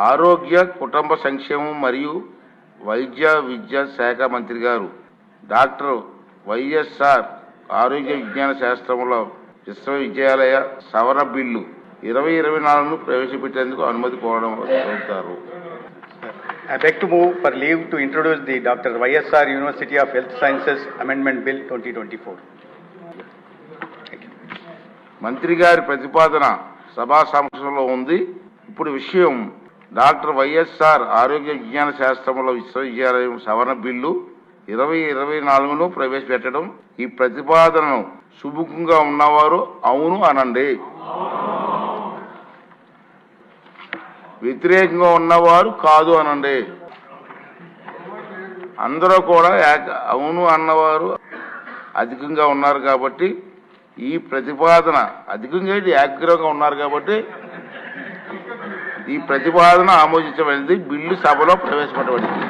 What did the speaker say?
ఆరోగ్య కుటుంబ సంక్షేమం మరియు వైద్య విద్యా శాఖ మంత్రి గారు డాక్టర్ వైఎస్ఆర్ ఆరోగ్య విజ్ఞాన శాస్త్రంలో విశ్వవిద్యాలయ సవరణ బిల్లు 2024ను ప్రవేశపెట్టేందుకు అనుమతి కోరుతారు. I beg to move for leave to introduce the Dr. YSR University of Health Sciences Amendment Bill 2024. మంత్రి గారి ప్రతిపాదన సభా సమక్షంలో ఉంది. ఇప్పుడు విషయం డాక్టర్ వైఎస్ఆర్ ఆరోగ్య విజ్ఞాన శాస్త్రంలో విశ్వవిద్యాలయం సవరణ బిల్లు 2024ను ప్రవేశపెట్టడం. ఈ ప్రతిపాదనను సుముఖంగా ఉన్నవారు అవును అనండి, వ్యతిరేకంగా ఉన్నవారు కాదు అనండి. అందరూ కూడా అవును అన్నవారు అధికంగా ఉన్నారు కాబట్టి ఈ ప్రతిపాదన అధికంగా ఏకగ్రీవంగా ఉన్నారు కాబట్టి ఈ ప్రతిపాదన ఆమోదించబడింది. బిల్లు సభలో ప్రవేశపెట్టబడింది.